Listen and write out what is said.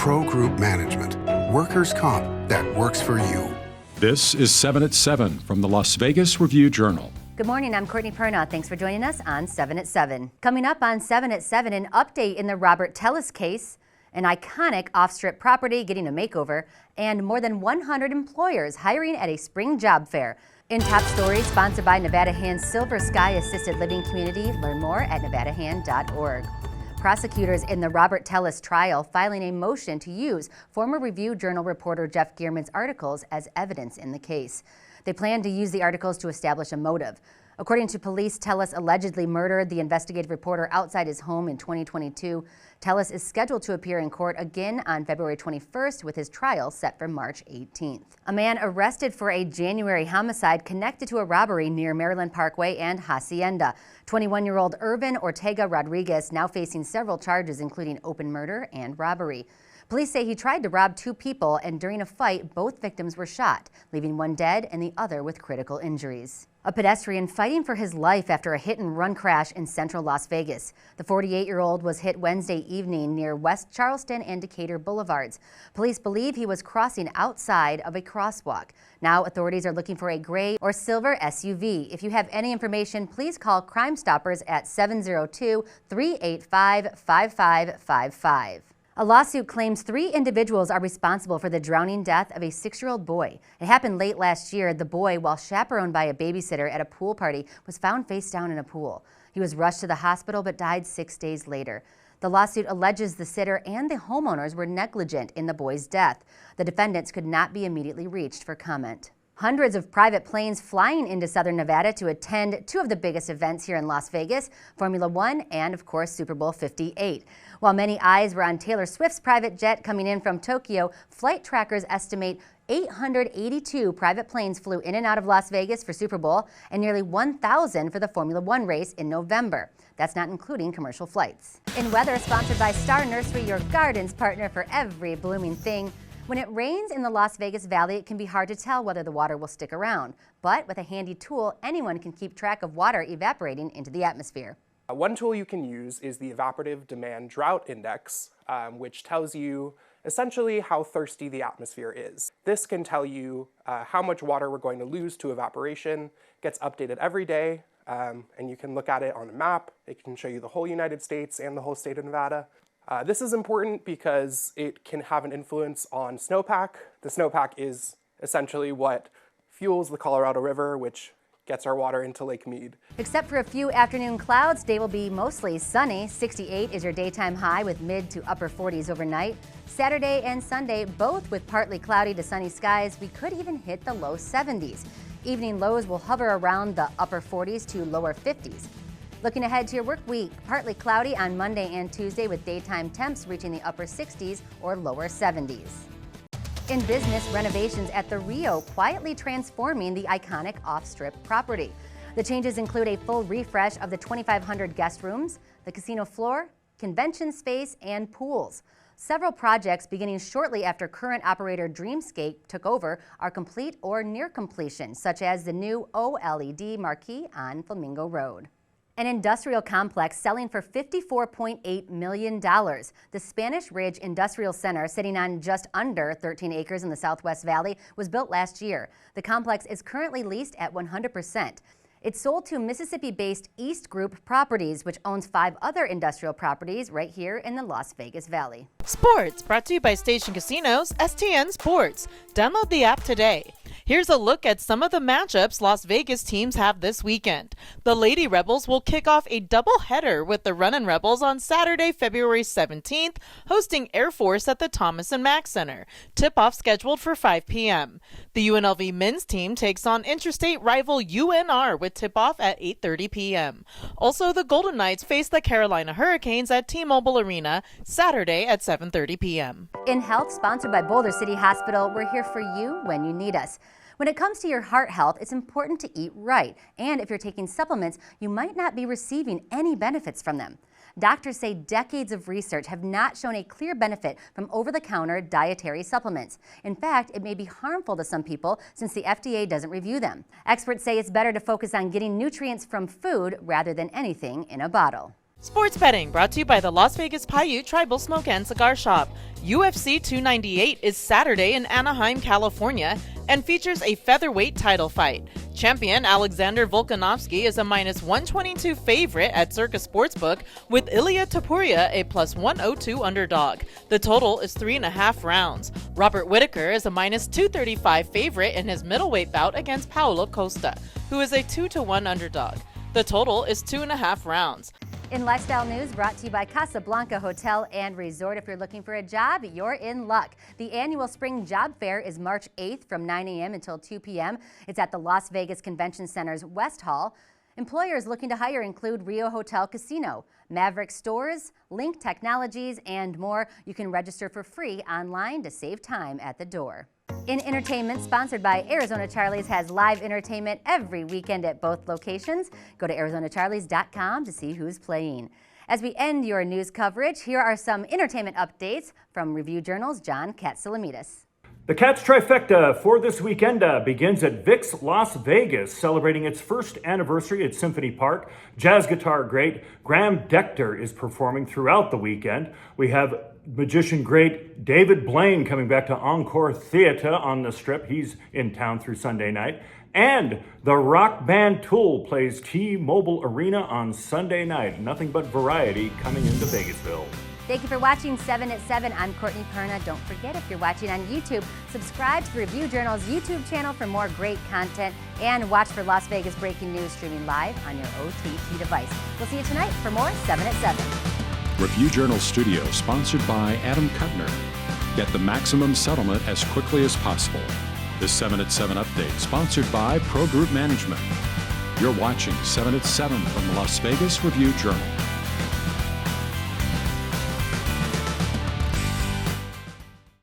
Pro Group Management. Workers' comp that works for you. This is 7 at 7 from the Las Vegas Review-Journal. Good morning, I'm Courtney Perna. Thanks for joining us on 7 at 7. Coming up on 7 at 7, an update in the Robert Tellis case, an iconic off-strip property getting a makeover, and more than 100 employers hiring at a spring job fair. In top stories, sponsored by Nevada Hand's Silver Sky Assisted Living Community. Learn more at nevadahand.org. Prosecutors in the Robert Tellis trial filing a motion to use former Review-Journal reporter Jeff Gearman's articles as evidence in the case. They plan to use the articles to establish a motive. According to police, Tellis allegedly murdered the investigative reporter outside his home in 2022. Tellis is scheduled to appear in court again on February 21st with his trial set for March 18th. A man arrested for a January homicide connected to a robbery near Maryland Parkway and Hacienda. 21-year-old Irvin Ortega Rodriguez now facing several charges including open murder and robbery. Police say he tried to rob two people, and during a fight, both victims were shot, leaving one dead and the other with critical injuries. A pedestrian fighting for his life after a hit-and-run crash in central Las Vegas. The 48-year-old was hit Wednesday evening near West Charleston and Decatur Boulevards. Police believe he was crossing outside of a crosswalk. Now authorities are looking for a gray or silver SUV. If you have any information, please call Crime Stoppers at 702-385-5555. A lawsuit claims 3 individuals are responsible for the drowning death of a 6-year-old boy. It happened late last year. The boy, while chaperoned by a babysitter at a pool party, was found face down in a pool. He was rushed to the hospital but died 6 days later. The lawsuit alleges the sitter and the homeowners were negligent in the boy's death. The defendants could not be immediately reached for comment. Hundreds of private planes flying into southern Nevada to attend 2 of the biggest events here in Las Vegas, Formula One and, of course, Super Bowl 58. While many eyes were on Taylor Swift's private jet coming in from Tokyo, flight trackers estimate 882 private planes flew in and out of Las Vegas for Super Bowl and nearly 1,000 for the Formula One race in November. That's not including commercial flights. In weather, sponsored by Star Nursery, your garden's partner for every blooming thing. When it rains in the Las Vegas Valley, it can be hard to tell whether the water will stick around. But with a handy tool, anyone can keep track of water evaporating into the atmosphere. One tool you can use is the Evaporative Demand Drought Index, which tells you essentially how thirsty the atmosphere is. This can tell you how much water we're going to lose to evaporation. It gets updated every day, and you can look at it on a map. It can show you the whole United States and the whole state of Nevada. This is important because it can have an influence on snowpack. The snowpack is essentially what fuels the Colorado River, which gets our water into Lake Mead. Except for a few afternoon clouds, today will be mostly sunny. 68 is your daytime high with mid to upper 40s overnight. Saturday and Sunday, both with partly cloudy to sunny skies. We could even hit the low 70s. Evening lows will hover around the upper 40s to lower 50s. Looking ahead to your work week, partly cloudy on Monday and Tuesday with daytime temps reaching the upper 60s or lower 70s. In business, renovations at the Rio quietly transforming the iconic off-strip property. The changes include a full refresh of the 2,500 guest rooms, the casino floor, convention space, and pools. Several projects beginning shortly after current operator Dreamscape took over are complete or near completion, such as the new OLED marquee on Flamingo Road. An industrial complex selling for $54.8 million. The Spanish Ridge Industrial Center, sitting on just under 13 acres in the Southwest Valley, was built last year. The complex is currently leased at 100%. It's sold to Mississippi-based East Group Properties, which owns 5 other industrial properties right here in the Las Vegas Valley. Sports, brought to you by Station Casinos, STN Sports. Download the app today. Here's a look at some of the matchups Las Vegas teams have this weekend. The Lady Rebels will kick off a doubleheader with the Runnin' Rebels on Saturday, February 17th, hosting Air Force at the Thomas & Mack Center. Tip-off scheduled for 5 p.m. The UNLV men's team takes on interstate rival UNR with tip-off at 8:30 p.m. Also, the Golden Knights face the Carolina Hurricanes at T-Mobile Arena Saturday at 7:30 p.m. In health, sponsored by Boulder City Hospital, we're here for you when you need us. When it comes to your heart health, it's important to eat right. And if you're taking supplements, you might not be receiving any benefits from them. Doctors say decades of research have not shown a clear benefit from over-the-counter dietary supplements. In fact, it may be harmful to some people since the FDA doesn't review them. Experts say it's better to focus on getting nutrients from food rather than anything in a bottle. Sports betting brought to you by the Las Vegas Paiute Tribal Smoke and Cigar Shop. UFC 298 is Saturday in Anaheim, California, and features a featherweight title fight. Champion Alexander Volkanovski is a -122 favorite at Circa Sportsbook, with Ilia Topuria a +102 underdog. The total is 3.5 rounds. Robert Whittaker is a -235 favorite in his middleweight bout against Paulo Costa, who is a 2-1 underdog. The total is 2.5 rounds. In lifestyle news, brought to you by Casablanca Hotel and Resort. If you're looking for a job, you're in luck. The annual Spring Job Fair is March 8th from 9 a.m. until 2 p.m. It's at the Las Vegas Convention Center's West Hall. Employers looking to hire include Rio Hotel Casino, Maverick Stores, Link Technologies, and more. You can register for free online to save time at the door. In entertainment, sponsored by Arizona Charlie's, has live entertainment every weekend at both locations. Go to ArizonaCharlies.com to see who's playing. As we end your news coverage, here are some entertainment updates from Review Journal's John Katsalamides. The Cats trifecta for this weekend begins at Vic's Las Vegas, celebrating its first anniversary at Symphony Park. Jazz guitar great Graham Decter is performing throughout the weekend. We have magician great David Blaine coming back to Encore Theatre on the Strip. He's in town through Sunday night. And the rock band Tool plays T-Mobile Arena on Sunday night. Nothing but variety coming into Vegasville. Thank you for watching 7 at 7. I'm Courtney Perna. Don't forget, if you're watching on YouTube, subscribe to the Review Journal's YouTube channel for more great content, and watch for Las Vegas breaking news streaming live on your OTT device. We'll see you tonight for more 7 at 7. Review Journal Studio, sponsored by Adam Kuttner. Get the maximum settlement as quickly as possible. This 7 at 7 update, sponsored by Pro Group Management. You're watching 7 at 7 from the Las Vegas Review Journal.